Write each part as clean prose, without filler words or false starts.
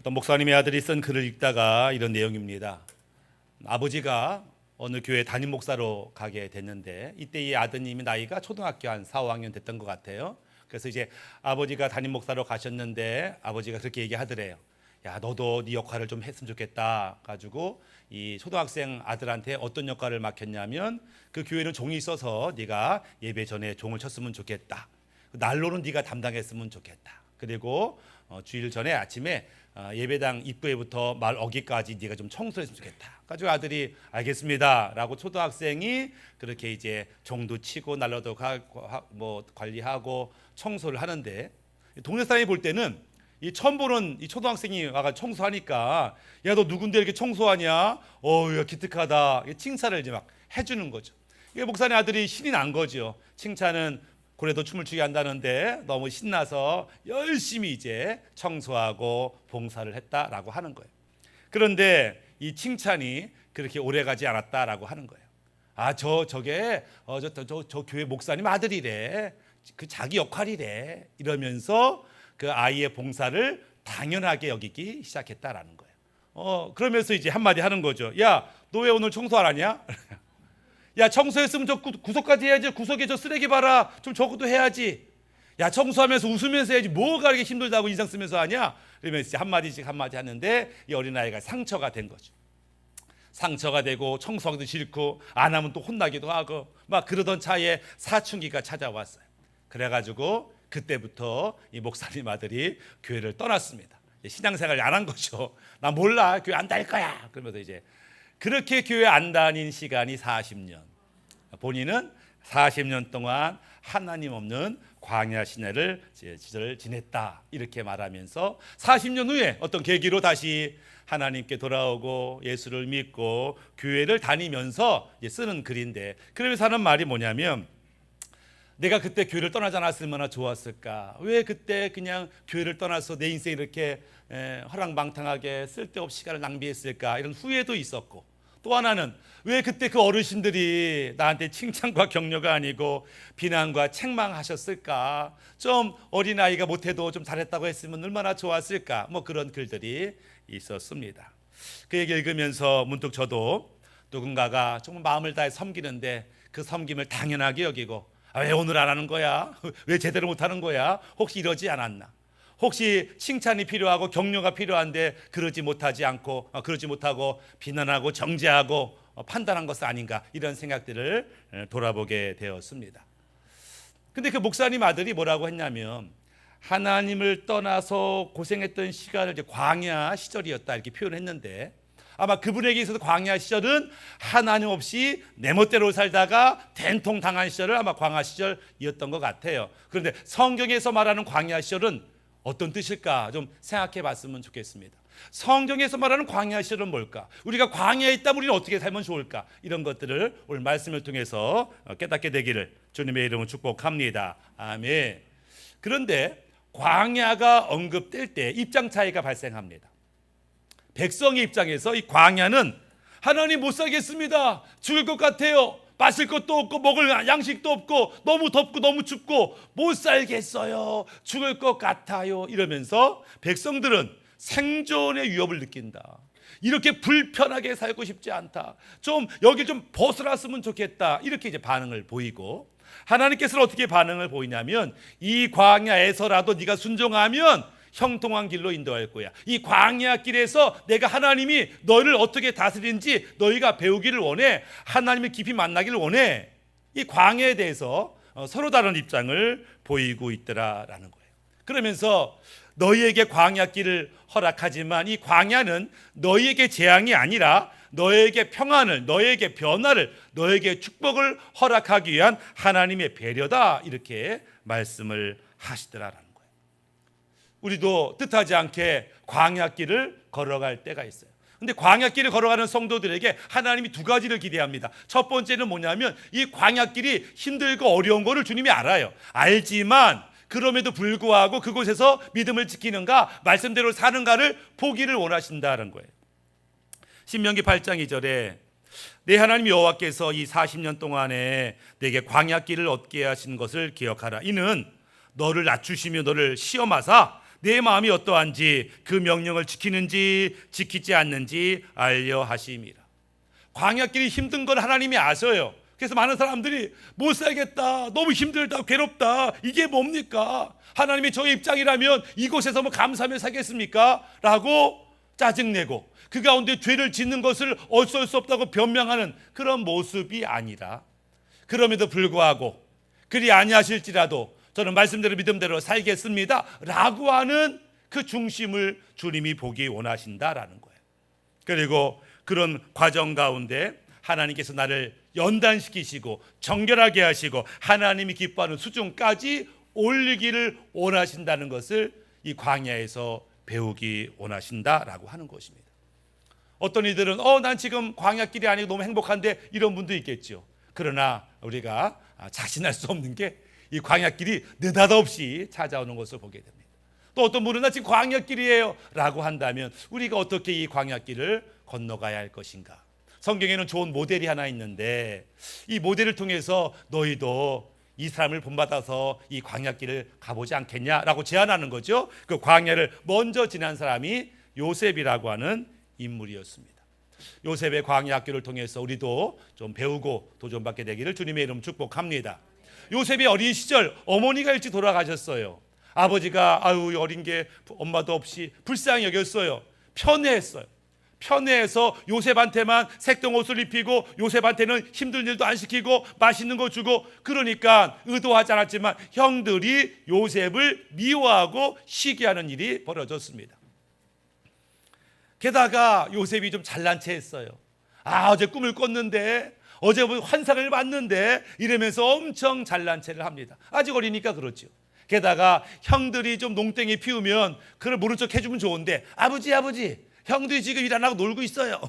어떤 목사님의 아들이 쓴 글을 읽다가 이런 내용입니다. 아버지가 어느 교회 담임 목사로 가게 됐는데 이때 이 아드님이 나이가 초등학교 한 4, 5학년 됐던 것 같아요. 그래서 이제 아버지가 담임 목사로 가셨는데 아버지가 그렇게 얘기하더래요. 야, 너도 네 역할을 좀 했으면 좋겠다 가지고 이 초등학생 아들한테 어떤 역할을 맡겼냐면 그 교회는 종이 있어서 네가 예배 전에 종을 쳤으면 좋겠다. 난로는 네가 담당했으면 좋겠다. 그리고 주일 전에 아침에 예배당 입구에부터 말 어기까지 네가 좀 청소했으면 좋겠다. 가지고 아들이 알겠습니다라고 초등학생이 그렇게 이제 종도 치고 난로도 뭐 관리하고 청소를 하는데 동네 사람이 볼 때는 이 처음 보는 이 초등학생이 와가 청소하니까 야, 너 누군데 이렇게 청소하냐? 야, 기특하다. 칭찬을 이제 막 해주는 거죠. 이게 목사님 아들이 신이 난 거죠. 칭찬은 고래도 춤을 추게 한다는데 너무 신나서 열심히 이제 청소하고 봉사를 했다라고 하는 거예요. 그런데 이 칭찬이 그렇게 오래가지 않았다라고 하는 거예요. 저게 저 교회 목사님 아들이래. 그 자기 역할이래. 이러면서 그 아이의 봉사를 당연하게 여기기 시작했다라는 거예요. 그러면서 이제 한마디 하는 거죠. 야, 너 왜 오늘 청소 안 하냐? 야, 청소했으면 저 구석까지 해야지. 구석에 저 쓰레기 봐라. 좀 저것도 해야지. 야, 청소하면서 웃으면서 해야지. 뭐가 이렇게 힘들다고 인상 쓰면서 하냐? 그러면서 한마디씩 한마디 하는데 이 어린아이가 상처가 된 거죠. 상처가 되고 청소하기도 싫고 안 하면 또 혼나기도 하고 막 그러던 차에 사춘기가 찾아왔어요. 그래가지고 그때부터 이 목사님 아들이 교회를 떠났습니다. 신앙생활을 안 한 거죠. 나 몰라. 교회 안 다닐 거야. 그러면서 이제 그렇게 교회 안 다닌 시간이 40년. 본인은 40년 동안 하나님 없는 광야 시내를 지냈다 이렇게 말하면서 40년 후에 어떤 계기로 다시 하나님께 돌아오고 예수를 믿고 교회를 다니면서 쓰는 글인데 그러면서 하는 말이 뭐냐면 내가 그때 교회를 떠나지 않았으면 얼마나 좋았을까. 왜 그때 그냥 교회를 떠나서 내 인생이 이렇게 허랑방탕하게 쓸데없이 시간을 낭비했을까. 이런 후회도 있었고 또 하나는 왜 그때 그 어르신들이 나한테 칭찬과 격려가 아니고 비난과 책망하셨을까. 좀 어린아이가 못해도 좀 잘했다고 했으면 얼마나 좋았을까. 뭐 그런 글들이 있었습니다. 그 얘기 읽으면서 문득 저도 누군가가 정말 마음을 다해 섬기는데 그 섬김을 당연하게 여기고 왜 오늘 안 하는 거야? 왜 제대로 못 하는 거야? 혹시 이러지 않았나? 혹시 칭찬이 필요하고 격려가 필요한데 그러지 못하고 비난하고 정죄하고 판단한 것은 아닌가 이런 생각들을 돌아보게 되었습니다. 근데 그 목사님 아들이 뭐라고 했냐면 하나님을 떠나서 고생했던 시간을 이제 광야 시절이었다 이렇게 표현했는데 아마 그분에게 있어서 광야 시절은 하나님 없이 내 멋대로 살다가 된통 당한 시절을 아마 광야 시절이었던 것 같아요. 그런데 성경에서 말하는 광야 시절은 어떤 뜻일까 좀 생각해 봤으면 좋겠습니다. 성경에서 말하는 광야 시절은 뭘까? 우리가 광야에 있다면 우리는 어떻게 살면 좋을까? 이런 것들을 오늘 말씀을 통해서 깨닫게 되기를 주님의 이름으로 축복합니다. 아멘. 그런데 광야가 언급될 때 입장 차이가 발생합니다. 백성의 입장에서 이 광야는 하나님 못 살겠습니다. 죽을 것 같아요. 마실 것도 없고 먹을 양식도 없고 너무 덥고 너무 춥고 못 살겠어요. 죽을 것 같아요. 이러면서 백성들은 생존의 위협을 느낀다. 이렇게 불편하게 살고 싶지 않다. 좀 여기 좀 벗어났으면 좋겠다. 이렇게 이제 반응을 보이고 하나님께서는 어떻게 반응을 보이냐면 이 광야에서라도 네가 순종하면 형통한 길로 인도할 거야. 이 광야 길에서 내가 하나님이 너희를 어떻게 다스리는지 너희가 배우기를 원해. 하나님을 깊이 만나기를 원해. 이 광야에 대해서 서로 다른 입장을 보이고 있더라라는 거예요. 그러면서 너희에게 광야 길을 허락하지만 이 광야는 너희에게 재앙이 아니라 너에게 평안을, 너에게 변화를, 너에게 축복을 허락하기 위한 하나님의 배려다 이렇게 말씀을 하시더라라는 거예요. 우리도 뜻하지 않게 광야길을 걸어갈 때가 있어요. 근데 광야길을 걸어가는 성도들에게 하나님이 두 가지를 기대합니다. 첫 번째는 뭐냐면 이 광야길이 힘들고 어려운 거를 주님이 알아요. 알지만 그럼에도 불구하고 그곳에서 믿음을 지키는가 말씀대로 사는가를 보기를 원하신다는 거예요. 신명기 8장 2절에 내 하나님 여호와께서 이 40년 동안에 내게 광야길을 얻게 하신 것을 기억하라. 이는 너를 낮추시며 너를 시험하사 내 마음이 어떠한지 그 명령을 지키는지 지키지 않는지 알려 하심이라. 광야길이 힘든 건 하나님이 아셔요. 그래서 많은 사람들이 못 살겠다, 너무 힘들다, 괴롭다, 이게 뭡니까? 하나님이 저의 입장이라면 이곳에서 뭐 감사하며 살겠습니까? 라고 짜증내고 그 가운데 죄를 짓는 것을 어쩔 수 없다고 변명하는 그런 모습이 아니라, 그럼에도 불구하고 그리 아니하실지라도 저는 말씀대로 믿음대로 살겠습니다 라고 하는 그 중심을 주님이 보기 원하신다라는 거예요. 그리고 그런 과정 가운데 하나님께서 나를 연단시키시고 정결하게 하시고 하나님이 기뻐하는 수준까지 올리기를 원하신다는 것을 이 광야에서 배우기 원하신다라고 하는 것입니다. 어떤 이들은 난 지금 광야길이 아니고 너무 행복한데, 이런 분도 있겠죠. 그러나 우리가 자신할 수 없는 게 이 광야길이 느닷없이 찾아오는 것을 보게 됩니다. 또 어떤 분은 나 지금 광야길이에요 라고 한다면 우리가 어떻게 이 광야길을 건너가야 할 것인가? 성경에는 좋은 모델이 하나 있는데 이 모델을 통해서 너희도 이 사람을 본받아서 이 광야길을 가보지 않겠냐라고 제안하는 거죠. 그 광야를 먼저 지난 사람이 요셉이라고 하는 인물이었습니다. 요셉의 광야길을 통해서 우리도 좀 배우고 도전받게 되기를 주님의 이름 축복합니다. 요셉이 어린 시절 어머니가 일찍 돌아가셨어요. 아버지가 어린 게 엄마도 없이 불쌍히 여겼어요. 편애했어요. 편애해서 요셉한테만 색동옷을 입히고 요셉한테는 힘든 일도 안 시키고 맛있는 거 주고, 그러니까 의도하지 않았지만 형들이 요셉을 미워하고 시기하는 일이 벌어졌습니다. 게다가 요셉이 좀 잘난 체 했어요. 어제 꿈을 꿨는데, 어제 환상을 봤는데, 이러면서 엄청 잘난 체를 합니다. 아직 어리니까 그렇죠. 게다가 형들이 좀 농땡이 피우면 그걸 모른 척 해주면 좋은데, 아버지 형들이 지금 일 안 하고 놀고 있어요,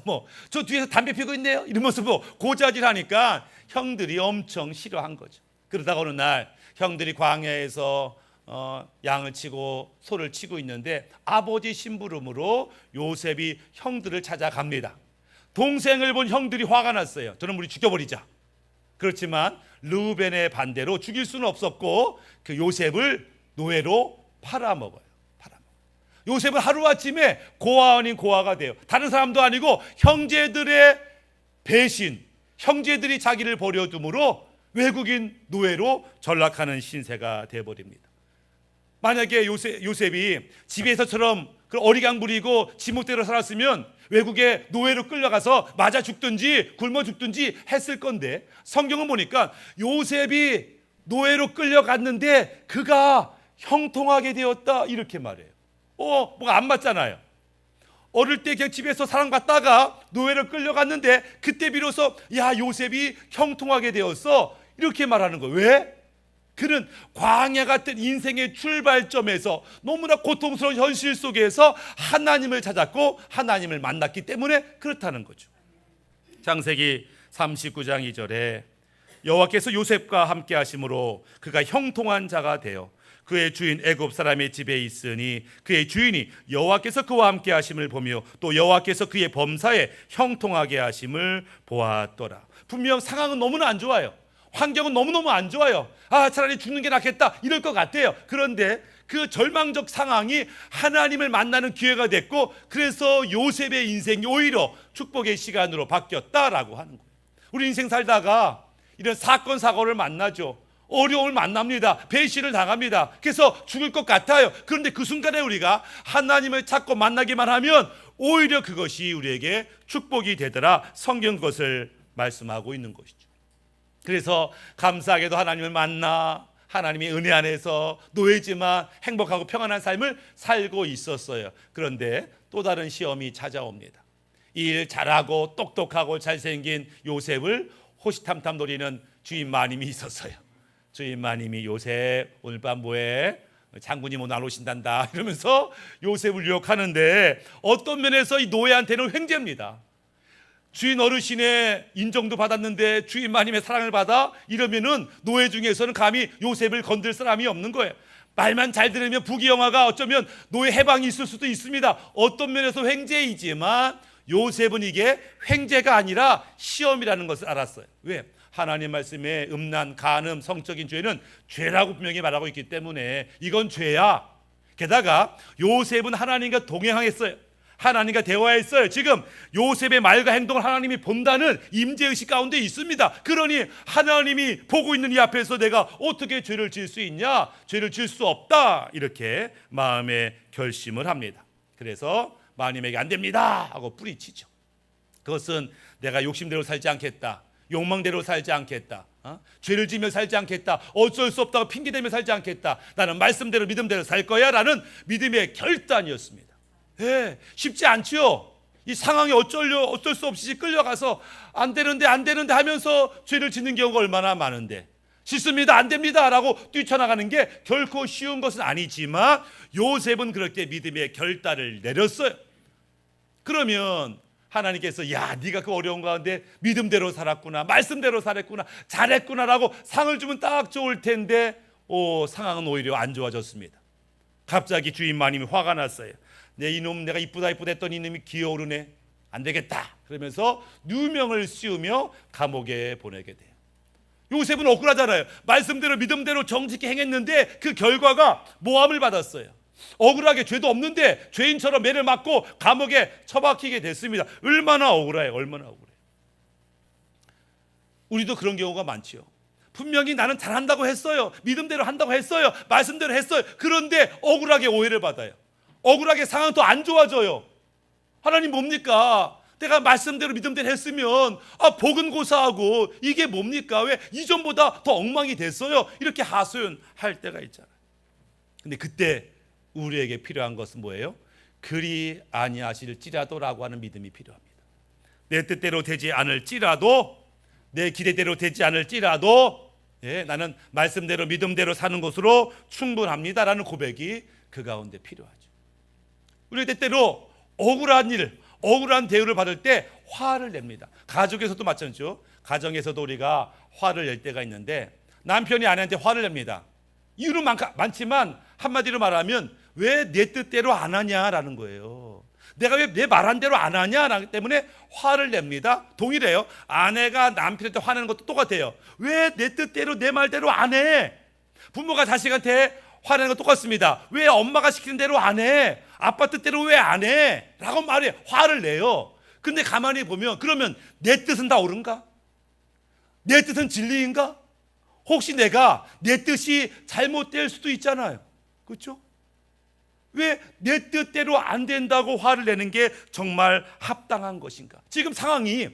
저 뒤에서 담배 피우고 있네요, 이러면서 고자질하니까 형들이 엄청 싫어한 거죠. 그러다가 어느 날 형들이 광야에서 양을 치고 소를 치고 있는데 아버지 심부름으로 요셉이 형들을 찾아갑니다. 동생을 본 형들이 화가 났어요. 저는 우리 죽여버리자. 그렇지만 르우벤의 반대로 죽일 수는 없었고 그 요셉을 노예로 팔아먹어요. 요셉은 하루아침에 고아 아닌 고아가 돼요. 다른 사람도 아니고 형제들의 배신, 형제들이 자기를 버려둠으로 외국인 노예로 전락하는 신세가 되어버립니다. 만약에 요셉이 집에서처럼 어리광 부리고 지목대로 살았으면 외국에 노예로 끌려가서 맞아 죽든지 굶어 죽든지 했을 건데, 성경은 보니까 요셉이 노예로 끌려갔는데 그가 형통하게 되었다 이렇게 말해요. 뭐가 안 맞잖아요. 어릴 때 그냥 집에서 사랑받다가 노예로 끌려갔는데 그때 비로소 요셉이 형통하게 되었어 이렇게 말하는 거예요. 왜? 그는 광야 같은 인생의 출발점에서 너무나 고통스러운 현실 속에서 하나님을 찾았고 하나님을 만났기 때문에 그렇다는 거죠. 창세기 39장 2절에 여호와께서 요셉과 함께 하심으로 그가 형통한 자가 되어 그의 주인 애굽 사람의 집에 있으니 그의 주인이 여호와께서 그와 함께 하심을 보며 또 여호와께서 그의 범사에 형통하게 하심을 보았더라. 분명 상황은 너무나 안 좋아요. 환경은 너무너무 안 좋아요. 차라리 죽는 게 낫겠다 이럴 것 같아요. 그런데 그 절망적 상황이 하나님을 만나는 기회가 됐고, 그래서 요셉의 인생이 오히려 축복의 시간으로 바뀌었다라고 하는 거예요. 우리 인생 살다가 이런 사건 사고를 만나죠. 어려움을 만납니다. 배신을 당합니다. 그래서 죽을 것 같아요. 그런데 그 순간에 우리가 하나님을 찾고 만나기만 하면 오히려 그것이 우리에게 축복이 되더라. 성경 그것을 말씀하고 있는 것이죠. 그래서 감사하게도 하나님을 만나 하나님의 은혜 안에서 노예지만 행복하고 평안한 삶을 살고 있었어요. 그런데 또 다른 시험이 찾아옵니다. 일 잘하고 똑똑하고 잘생긴 요셉을 호시탐탐 노리는 주인 마님이 있었어요. 주인 마님이 요셉 오늘 밤 뭐해? 장군님 오늘 안 오신단다 이러면서 요셉을 유혹하는데 어떤 면에서 이 노예한테는 횡재입니다. 주인 어르신의 인정도 받았는데 주인 마님의 사랑을 받아 이러면은 노예 중에서는 감히 요셉을 건들 사람이 없는 거예요. 말만 잘 들으면 부귀영화가 어쩌면 노예 해방이 있을 수도 있습니다. 어떤 면에서 횡재이지만 요셉은 이게 횡재가 아니라 시험이라는 것을 알았어요. 왜? 하나님 말씀에 음란, 간음, 성적인 죄는 죄라고 분명히 말하고 있기 때문에 이건 죄야. 게다가 요셉은 하나님과 동행했어요. 하나님과 대화했어요. 지금 요셉의 말과 행동을 하나님이 본다는 임재의식 가운데 있습니다. 그러니 하나님이 보고 있는 이 앞에서 내가 어떻게 죄를 지을 수 있냐? 죄를 지을 수 없다. 이렇게 마음에 결심을 합니다. 그래서 마님에게 안 됩니다 하고 뿌리치죠. 그것은 내가 욕심대로 살지 않겠다, 욕망대로 살지 않겠다, 죄를 지며 살지 않겠다, 어쩔 수 없다고 핑계대며 살지 않겠다, 나는 말씀대로 믿음대로 살 거야 라는 믿음의 결단이었습니다. 쉽지 않죠. 이 상황이 어쩔 수 없이 끌려가서 안 되는데 하면서 죄를 짓는 경우가 얼마나 많은데, 싫습니다, 안 됩니다 라고 뛰쳐나가는 게 결코 쉬운 것은 아니지만 요셉은 그렇게 믿음의 결단을 내렸어요. 그러면 하나님께서 야, 네가 그 어려운 가운데 믿음대로 살았구나, 말씀대로 살았구나, 잘했구나 라고 상을 주면 딱 좋을 텐데 상황은 오히려 안 좋아졌습니다. 갑자기 주인 마님이 화가 났어요. 내 이놈, 내가 이쁘다 했더니 이놈이 기어오르네, 안 되겠다 그러면서 누명을 씌우며 감옥에 보내게 돼요. 요셉은 억울하잖아요. 말씀대로 믿음대로 정직히 행했는데 그 결과가 모함을 받았어요. 억울하게, 죄도 없는데 죄인처럼 매를 맞고 감옥에 처박히게 됐습니다. 얼마나 억울해요. 얼마나 억울해요. 우리도 그런 경우가 많지요. 분명히 나는 잘한다고 했어요, 믿음대로 한다고 했어요, 말씀대로 했어요. 그런데 억울하게 오해를 받아요. 억울하게 상황 더 안 좋아져요. 하나님 뭡니까? 내가 말씀대로 믿음대로 했으면 복은 고사하고 이게 뭡니까? 왜 이전보다 더 엉망이 됐어요? 이렇게 하소연할 때가 있잖아요. 근데 그때 우리에게 필요한 것은 뭐예요? 그리 아니하실지라도라고 하는 믿음이 필요합니다. 내 뜻대로 되지 않을지라도, 내 기대대로 되지 않을지라도 나는 말씀대로 믿음대로 사는 것으로 충분합니다라는 고백이 그 가운데 필요하죠. 우리 때때로 억울한 일, 억울한 대우를 받을 때 화를 냅니다. 가족에서도 마찬가지죠. 가정에서도 우리가 화를 낼 때가 있는데 남편이 아내한테 화를 냅니다. 이유는 많지만 한마디로 말하면 왜 내 뜻대로 안 하냐라는 거예요. 내가 왜 내 말한 대로 안 하냐라기 때문에 화를 냅니다. 동일해요. 아내가 남편한테 화내는 것도 똑같아요. 왜 내 뜻대로 내 말대로 안 해? 부모가 자식한테 화내는 것 똑같습니다. 왜 엄마가 시키는 대로 안 해? 아빠 뜻대로 왜 안 해? 라고 말해. 화를 내요. 근데 가만히 보면 그러면 내 뜻은 다 옳은가? 내 뜻은 진리인가? 혹시 내가 내 뜻이 잘못될 수도 있잖아요. 그렇죠? 왜 내 뜻대로 안 된다고 화를 내는 게 정말 합당한 것인가? 지금 상황이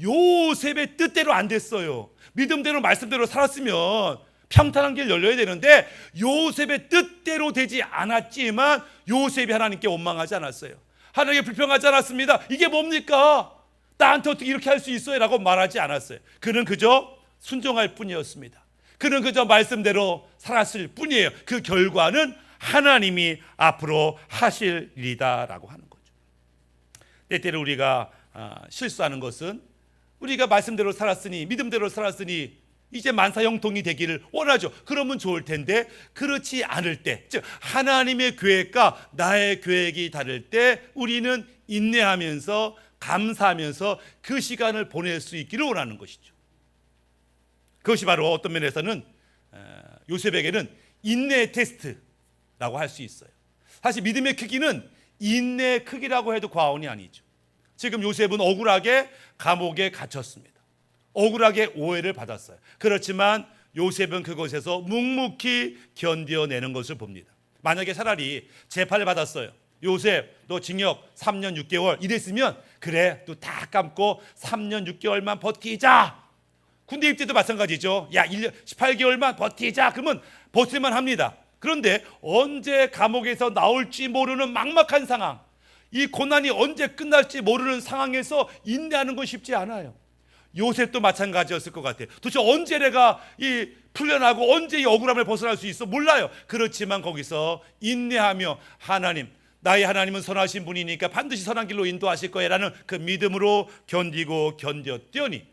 요셉의 뜻대로 안 됐어요. 믿음대로 말씀대로 살았으면 평탄한 길 열려야 되는데 요셉의 뜻대로 되지 않았지만 요셉이 하나님께 원망하지 않았어요. 하나님께 불평하지 않았습니다. 이게 뭡니까? 나한테 어떻게 이렇게 할 수 있어요? 라고 말하지 않았어요. 그는 그저 순종할 뿐이었습니다. 그는 그저 말씀대로 살았을 뿐이에요. 그 결과는 하나님이 앞으로 하실 일이다 라고 하는 거죠. 때때로 우리가 실수하는 것은 우리가 말씀대로 살았으니, 믿음대로 살았으니 이제 만사형통이 되기를 원하죠. 그러면 좋을 텐데 그렇지 않을 때, 즉 하나님의 계획과 나의 계획이 다를 때 우리는 인내하면서 감사하면서 그 시간을 보낼 수 있기를 원하는 것이죠. 그것이 바로 어떤 면에서는 요셉에게는 인내의 테스트라고 할 수 있어요. 사실 믿음의 크기는 인내의 크기라고 해도 과언이 아니죠. 지금 요셉은 억울하게 감옥에 갇혔습니다. 억울하게 오해를 받았어요. 그렇지만 요셉은 그곳에서 묵묵히 견뎌내는 것을 봅니다. 만약에 차라리 재판을 받았어요. 요셉 너 징역 3년 6개월 이랬으면 그래 또 다 감고 3년 6개월만 버티자. 군대 입대도 마찬가지죠. 야 1년 18개월만 버티자. 그러면 버틸만 합니다. 그런데 언제 감옥에서 나올지 모르는 막막한 상황, 이 고난이 언제 끝날지 모르는 상황에서 인내하는 건 쉽지 않아요. 요셉도 마찬가지였을 것 같아요. 도대체 언제 내가 이 풀려나고 언제 이 억울함을 벗어날 수 있어? 몰라요. 그렇지만 거기서 인내하며 하나님, 나의 하나님은 선하신 분이니까 반드시 선한 길로 인도하실 거야라는 그 믿음으로 견디고 견뎠더니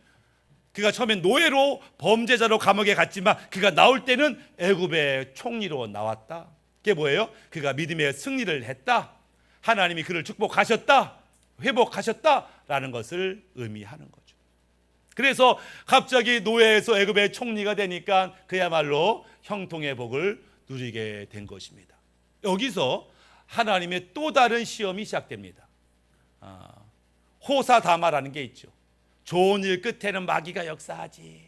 그가 처음엔 노예로 범죄자로 감옥에 갔지만 그가 나올 때는 애굽의 총리로 나왔다. 그게 뭐예요? 그가 믿음의 승리를 했다. 하나님이 그를 축복하셨다, 회복하셨다라는 것을 의미하는 거죠. 그래서 갑자기 노예에서 애굽의 총리가 되니까 그야말로 형통의 복을 누리게 된 것입니다. 여기서 하나님의 또 다른 시험이 시작됩니다. 호사다마라는 게 있죠. 좋은 일 끝에는 마귀가 역사하지.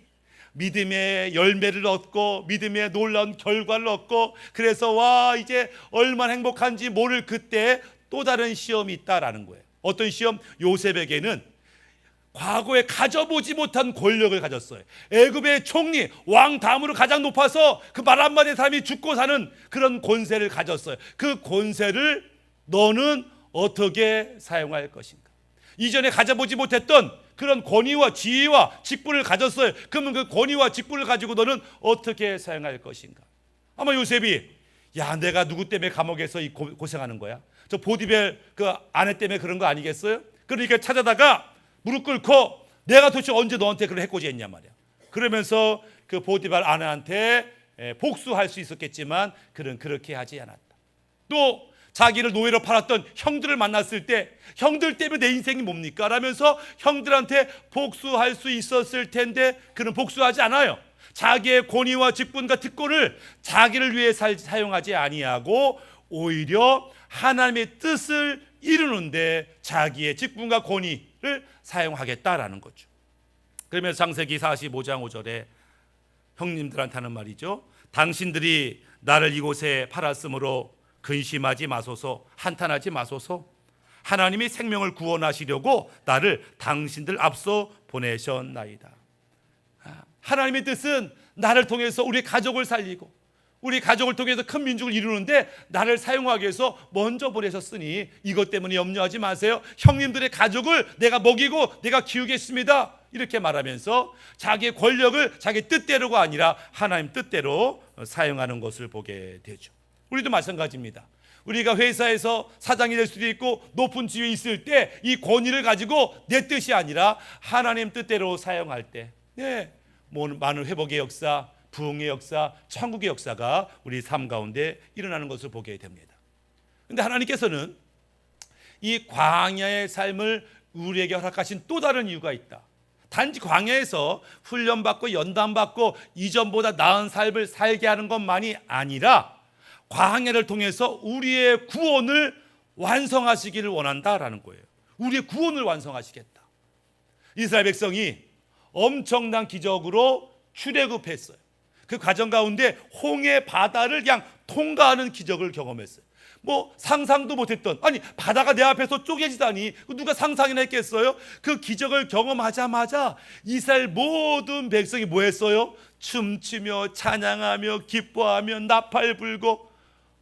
믿음의 열매를 얻고 믿음의 놀라운 결과를 얻고, 그래서 와 이제 얼마나 행복한지 모를 그때 또 다른 시험이 있다라는 거예요. 어떤 시험? 요셉에게는 과거에 가져보지 못한 권력을 가졌어요. 애굽의 총리, 왕 다음으로 가장 높아서 그 말 한마디 사람이 죽고 사는 그런 권세를 가졌어요. 그 권세를 너는 어떻게 사용할 것인가? 이전에 가져보지 못했던 그런 권위와 지위와 직분을 가졌어요. 그러면 그 권위와 직분을 가지고 너는 어떻게 사용할 것인가? 아마 요셉이 야 내가 누구 때문에 감옥에서 고생하는 거야? 저 보디벨 그 아내 때문에 그런 거 아니겠어요? 그러니까 찾아다가 무릎 꿇고 내가 도대체 언제 너한테 그런 해코지 했냐 말이야. 그러면서 그 보디벨 아내한테 복수할 수 있었겠지만 그는 그렇게 하지 않았다. 또 자기를 노예로 팔았던 형들을 만났을 때 형들 때문에 내 인생이 뭡니까? 라면서 형들한테 복수할 수 있었을 텐데 그는 복수하지 않아요. 자기의 권위와 직분과 특권을 자기를 위해 사용하지 아니하고 오히려 하나님의 뜻을 이루는데 자기의 직분과 권위를 사용하겠다라는 거죠. 그러면서 창세기 45장 5절에 형님들한테 하는 말이죠. 당신들이 나를 이곳에 팔았으므로 근심하지 마소서, 한탄하지 마소서. 하나님이 생명을 구원하시려고 나를 당신들 앞서 보내셨나이다. 하나님의 뜻은 나를 통해서 우리 가족을 살리고 우리 가족을 통해서 큰 민족을 이루는데 나를 사용하기 위해서 먼저 보내셨으니 이것 때문에 염려하지 마세요. 형님들의 가족을 내가 먹이고 내가 키우겠습니다. 이렇게 말하면서 자기의 권력을 자기 뜻대로가 아니라 하나님 뜻대로 사용하는 것을 보게 되죠. 우리도 마찬가지입니다. 우리가 회사에서 사장이 될 수도 있고 높은 지위에 있을 때 이 권위를 가지고 내 뜻이 아니라 하나님 뜻대로 사용할 때 많은 회복의 역사, 부흥의 역사, 천국의 역사가 우리 삶 가운데 일어나는 것을 보게 됩니다. 그런데 하나님께서는 이 광야의 삶을 우리에게 허락하신 또 다른 이유가 있다. 단지 광야에서 훈련받고 연단받고 이전보다 나은 삶을 살게 하는 것만이 아니라 광야를 통해서 우리의 구원을 완성하시기를 원한다라는 거예요. 우리의 구원을 완성하시겠다. 이스라엘 백성이 엄청난 기적으로 출애굽했어요. 그 과정 가운데 홍해 바다를 그냥 통과하는 기적을 경험했어요. 상상도 못했던, 아니 바다가 내 앞에서 쪼개지다니 누가 상상이나 했겠어요? 그 기적을 경험하자마자 이스라엘 모든 백성이 뭐 했어요? 춤추며 찬양하며 기뻐하며 나팔 불고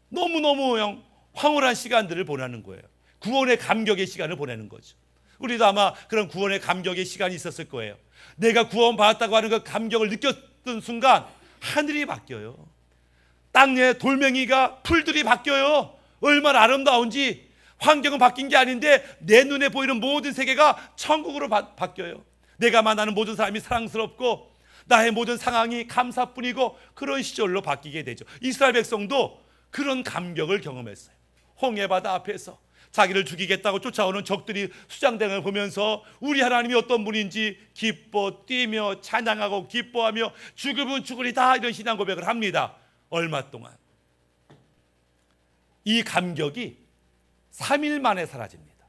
너무너무 황홀한 시간들을 보내는 거예요. 구원의 감격의 시간을 보내는 거죠. 우리도 아마 그런 구원의 감격의 시간이 있었을 거예요. 내가 구원받았다고 하는 그 감격을 느꼈던 순간 하늘이 바뀌어요. 땅에 돌멩이가 풀들이 바뀌어요. 얼마나 아름다운지. 환경은 바뀐 게 아닌데 내 눈에 보이는 모든 세계가 천국으로 바뀌어요. 내가 만나는 모든 사람이 사랑스럽고 나의 모든 상황이 감사뿐이고 그런 시절로 바뀌게 되죠. 이스라엘 백성도 그런 감격을 경험했어요. 홍해바다 앞에서 자기를 죽이겠다고 쫓아오는 적들이 수장되는 걸 보면서 우리 하나님이 어떤 분인지 기뻐 뛰며 찬양하고 기뻐하며 죽으면 죽으리다 이런 신앙 고백을 합니다. 얼마 동안 이 감격이 3일 만에 사라집니다.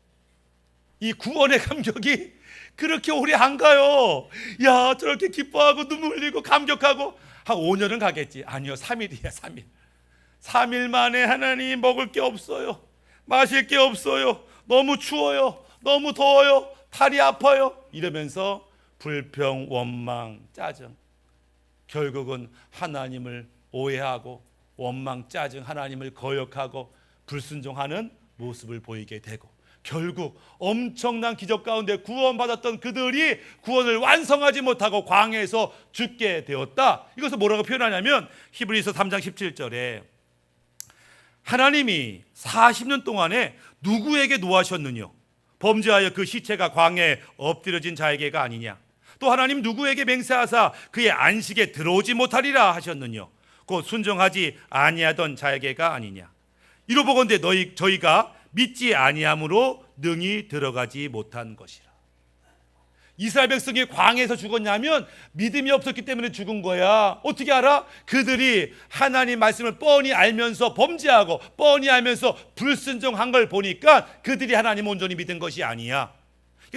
이 구원의 감격이 그렇게 오래 안 가요. 야 저렇게 기뻐하고 눈물 흘리고 감격하고 한 5년은 가겠지. 아니요 3일이야 3일. 3일 만에 하나님 먹을 게 없어요. 마실 게 없어요. 너무 추워요. 너무 더워요. 팔이 아파요. 이러면서 불평, 원망, 짜증. 결국은 하나님을 오해하고 원망, 짜증, 하나님을 거역하고 불순종하는 모습을 보이게 되고 결국 엄청난 기적 가운데 구원받았던 그들이 구원을 완성하지 못하고 광야에서 죽게 되었다. 이것을 뭐라고 표현하냐면 히브리서 3장 17절에 하나님이 40년 동안에 누구에게 노하셨느냐? 범죄하여 그 시체가 광야에 엎드려진 자에게가 아니냐? 또 하나님 누구에게 맹세하사 그의 안식에 들어오지 못하리라 하셨느냐? 곧 순종하지 아니하던 자에게가 아니냐? 이로보건대 저희가 믿지 아니함으로 능히 들어가지 못한 것이라. 이스라엘 백성이 광야에서 죽었냐면 믿음이 없었기 때문에 죽은 거야. 어떻게 알아? 그들이 하나님 말씀을 뻔히 알면서 범죄하고 뻔히 알면서 불순종한 걸 보니까 그들이 하나님 온전히 믿은 것이 아니야.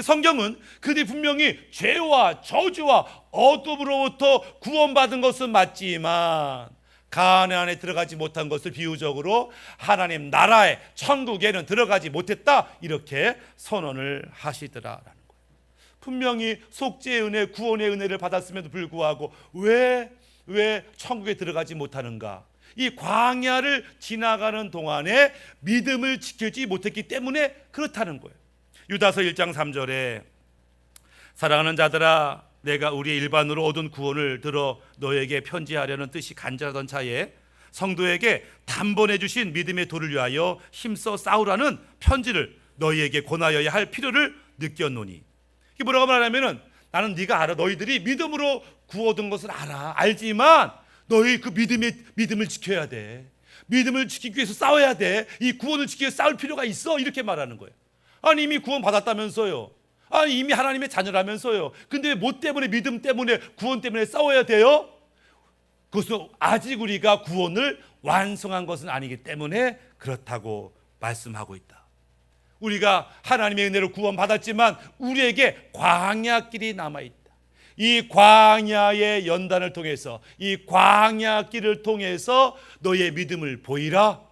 성경은 그들이 분명히 죄와 저주와 어둠으로부터 구원받은 것은 맞지만 가나안에 들어가지 못한 것을 비유적으로 하나님 나라의 천국에는 들어가지 못했다, 이렇게 선언을 하시더라라는 거예요. 분명히 속죄의 은혜, 구원의 은혜를 받았음에도 불구하고 왜 천국에 들어가지 못하는가? 이 광야를 지나가는 동안에 믿음을 지키지 못했기 때문에 그렇다는 거예요. 유다서 1장 3절에 사랑하는 자들아, 내가 우리의 일반으로 얻은 구원을 들어 너에게 편지하려는 뜻이 간절하던 차에 성도에게 단번에 주신 믿음의 도를 위하여 힘써 싸우라는 편지를 너희에게 권하여야 할 필요를 느꼈노니. 이게 뭐라고 말하냐면은, 나는 네가 알아. 너희들이 믿음으로 구원 얻은 것을 알지만 너희 그 믿음을 지켜야 돼. 믿음을 지키기 위해서 싸워야 돼. 이 구원을 지키기 위해서 싸울 필요가 있어. 이렇게 말하는 거예요. 아니 이미 구원 받았다면서요. 아니 이미 하나님의 자녀라면서요. 근데 왜 뭐 때문에, 믿음 때문에, 구원 때문에 싸워야 돼요? 그것은 아직 우리가 구원을 완성한 것은 아니기 때문에 그렇다고 말씀하고 있다. 우리가 하나님의 은혜로 구원받았지만 우리에게 광야길이 남아있다. 이 광야의 연단을 통해서, 이 광야길을 통해서 너의 믿음을 보이라.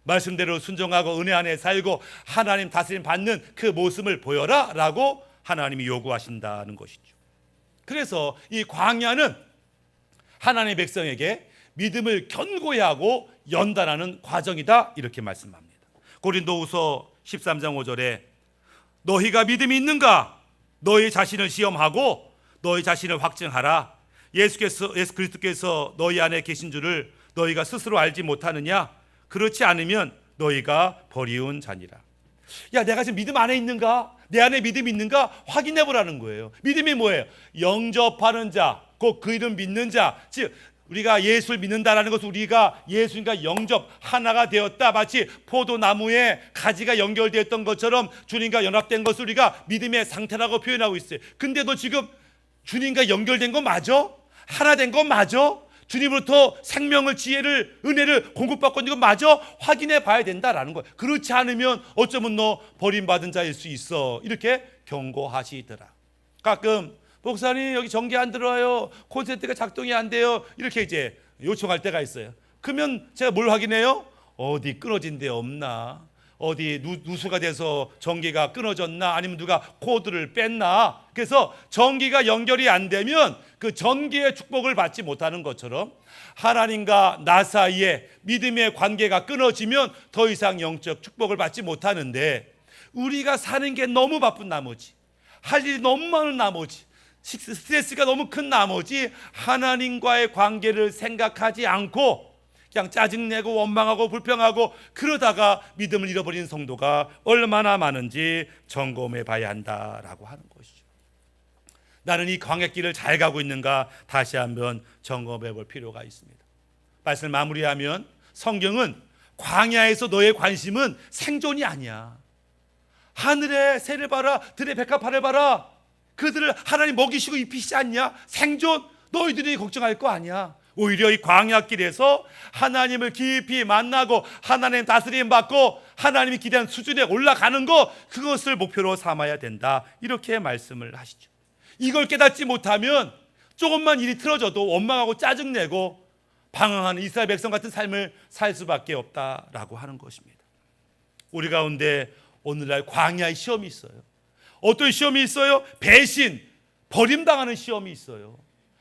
말씀대로 순종하고 은혜 안에 살고 하나님 다스림 받는 그 모습을 보여라 라고 하나님이 요구하신다는 것이죠. 그래서 이 광야는 하나님의 백성에게 믿음을 견고히 하고 연단하는 과정이다, 이렇게 말씀합니다. 고린도후서 13장 5절에 너희가 믿음이 있는가? 너희 자신을 시험하고 너희 자신을 확증하라. 예수 그리스도께서 너희 안에 계신 줄을 너희가 스스로 알지 못하느냐? 그렇지 않으면 너희가 버리운 자니라. 야, 내가 지금 믿음 안에 있는가? 내 안에 믿음이 있는가? 확인해 보라는 거예요. 믿음이 뭐예요? 영접하는 자, 곧 그 이름 믿는 자. 즉 우리가 예수를 믿는다라는 것은 우리가 예수님과 영접 하나가 되었다, 마치 포도나무에 가지가 연결되었던 것처럼 주님과 연합된 것을 우리가 믿음의 상태라고 표현하고 있어요. 근데 너 지금 주님과 연결된 거 맞아? 하나 된 거 맞아? 주님으로부터 생명을, 지혜를, 은혜를 공급받고 있는 거 맞아? 확인해 봐야 된다라는 거예요. 그렇지 않으면 어쩌면 너 버림받은 자일 수 있어, 이렇게 경고하시더라. 가끔 목사님 여기 전기 안 들어와요, 콘센트가 작동이 안 돼요, 이렇게 이제 요청할 때가 있어요. 그러면 제가 뭘 확인해요? 어디 끊어진 데 없나? 어디 누수가 돼서 전기가 끊어졌나? 아니면 누가 코드를 뺐나? 그래서 전기가 연결이 안 되면 그 전기의 축복을 받지 못하는 것처럼 하나님과 나 사이에 믿음의 관계가 끊어지면 더 이상 영적 축복을 받지 못하는데, 우리가 사는 게 너무 바쁜 나머지, 할 일이 너무 많은 나머지, 스트레스가 너무 큰 나머지 하나님과의 관계를 생각하지 않고 그냥 짜증내고 원망하고 불평하고 그러다가 믿음을 잃어버린 성도가 얼마나 많은지 점검해 봐야 한다라고 하는 것이죠. 나는 이 광야길을 잘 가고 있는가 다시 한번 점검해 볼 필요가 있습니다. 말씀을 마무리하면, 성경은 광야에서 너의 관심은 생존이 아니야. 하늘의 새를 봐라, 들의 백합화를 봐라. 그들을 하나님 먹이시고 입히시지 않냐? 생존 너희들이 걱정할 거 아니야. 오히려 이 광야길에서 하나님을 깊이 만나고 하나님 다스림 받고 하나님이 기대한 수준에 올라가는 것, 그것을 목표로 삼아야 된다, 이렇게 말씀을 하시죠. 이걸 깨닫지 못하면 조금만 일이 틀어져도 원망하고 짜증내고 방황하는 이스라엘 백성 같은 삶을 살 수밖에 없다라고 하는 것입니다. 우리 가운데 오늘날 광야의 시험이 있어요. 어떤 시험이 있어요? 배신, 버림당하는 시험이 있어요.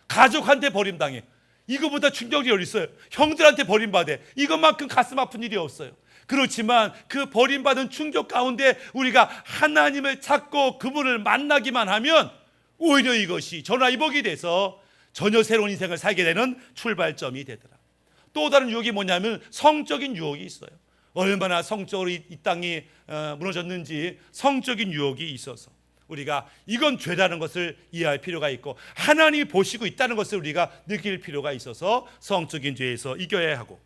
가족한테 버림당해. 이거보다 충격이 어디 있어요? 형들한테 버림받아. 이것만큼 가슴 아픈 일이 없어요. 그렇지만 그 버림받은 충격 가운데 우리가 하나님을 찾고 그분을 만나기만 하면 오히려 이것이 전화위복이 돼서 전혀 새로운 인생을 살게 되는 출발점이 되더라. 또 다른 유혹이 뭐냐면 성적인 유혹이 있어요. 얼마나 성적으로 이 땅이 무너졌는지 성적인 유혹이 있어서 우리가 이건 죄라는 것을 이해할 필요가 있고 하나님이 보시고 있다는 것을 우리가 느낄 필요가 있어서 성적인 죄에서 이겨야 하고,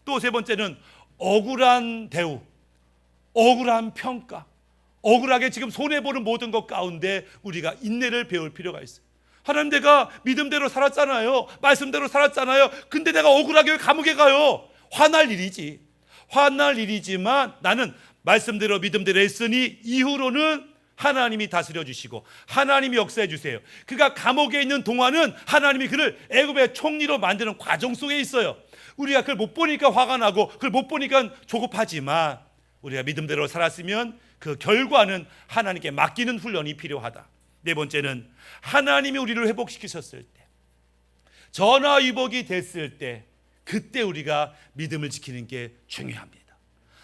또 세 번째는 억울한 대우, 억울한 평가, 억울하게 지금 손해보는 모든 것 가운데 우리가 인내를 배울 필요가 있어요. 하나님, 내가 믿음대로 살았잖아요. 말씀대로 살았잖아요. 근데 내가 억울하게 왜 감옥에 가요? 화날 일이지. 화날 일이지만 나는 말씀대로 믿음대로 했으니 이후로는 하나님이 다스려 주시고 하나님이 역사해 주세요. 그가 감옥에 있는 동안은 하나님이 그를 애굽의 총리로 만드는 과정 속에 있어요. 우리가 그걸 못 보니까 화가 나고 그걸 못 보니까 조급하지만 우리가 믿음대로 살았으면 그 결과는 하나님께 맡기는 훈련이 필요하다. 네 번째는 하나님이 우리를 회복시키셨을 때, 전화위복이 됐을 때, 그때 우리가 믿음을 지키는 게 중요합니다.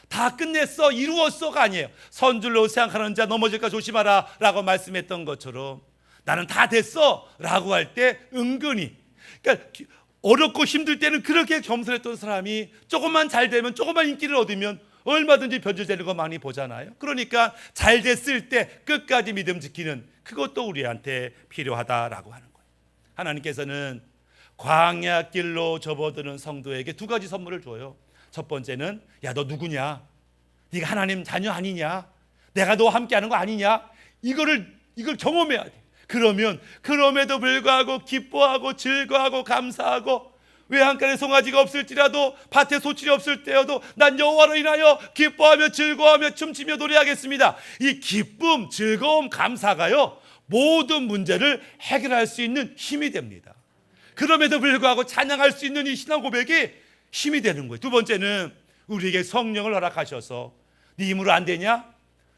다 끝냈어, 이루었어가 아니에요. 선줄로 생각하는 자 넘어질까 조심하라 라고 말씀했던 것처럼 나는 다 됐어 라고 할 때 은근히, 그러니까 어렵고 힘들 때는 그렇게 겸손했던 사람이 조금만 잘 되면, 조금만 인기를 얻으면 얼마든지 변질되는 거 많이 보잖아요. 그러니까 잘 됐을 때 끝까지 믿음 지키는 그것도 우리한테 필요하다라고 하는 거예요. 하나님께서는 광야길로 접어드는 성도에게 두 가지 선물을 줘요. 첫 번째는, 야, 너 누구냐? 네가 하나님 자녀 아니냐? 내가 너와 함께하는 거 아니냐? 이걸 경험해야 돼. 그러면 그럼에도 불구하고 기뻐하고 즐거워하고 감사하고, 외양간에 송아지가 없을지라도 밭에 소출이 없을 때여도 난 여호와로 인하여 기뻐하며 즐거워하며 춤추며 노래하겠습니다. 이 기쁨, 즐거움, 감사가요, 모든 문제를 해결할 수 있는 힘이 됩니다. 그럼에도 불구하고 찬양할 수 있는 이 신앙 고백이 힘이 되는 거예요. 두 번째는 우리에게 성령을 허락하셔서, 네 힘으로 안 되냐?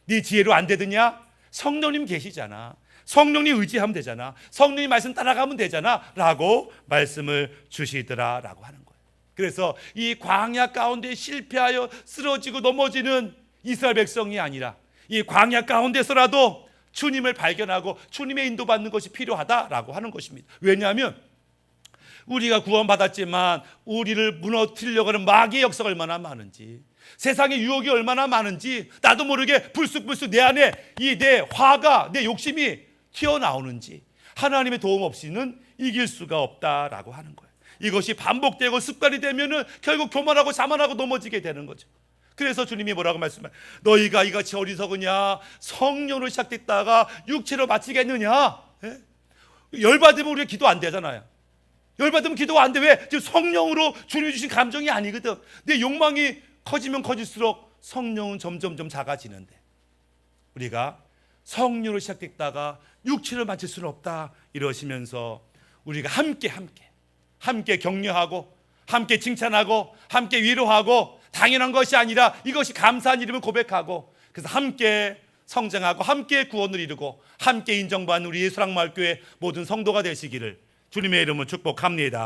네 지혜로 안 되느냐? 성령님 계시잖아. 성령님 의지하면 되잖아. 성령님 말씀 따라가면 되잖아 라고 말씀을 주시더라 라고 하는 거예요. 그래서 이 광야 가운데 실패하여 쓰러지고 넘어지는 이스라엘 백성이 아니라 이 광야 가운데서라도 주님을 발견하고 주님의 인도받는 것이 필요하다라고 하는 것입니다. 왜냐하면 우리가 구원받았지만 우리를 무너뜨리려고 하는 마귀의 역사가 얼마나 많은지, 세상의 유혹이 얼마나 많은지, 나도 모르게 불쑥불쑥 내 안에 이 내 화가, 내 욕심이 튀어나오는지 하나님의 도움 없이는 이길 수가 없다라고 하는 거예요. 이것이 반복되고 습관이 되면은 결국 교만하고 자만하고 넘어지게 되는 거죠. 그래서 주님이 뭐라고 말씀하세요? 너희가 이같이 어리석으냐? 성령으로 시작됐다가 육체로 마치겠느냐? 예? 열받으면 우리가 기도 안 되잖아요. 열받으면 기도가 안 돼. 왜? 지금 성령으로 주님이 주신 감정이 아니거든. 내 욕망이 커지면 커질수록 성령은 점점 작아지는데, 우리가 성령으로 시작됐다가 육체를 마칠 수는 없다 이러시면서 우리가 함께 격려하고 함께 칭찬하고 함께 위로하고, 당연한 것이 아니라 이것이 감사한 일임을 고백하고, 그래서 함께 성장하고 함께 구원을 이루고 함께 인정받는 우리 예수랑마을교회 모든 성도가 되시기를 주님의 이름으로 축복합니다.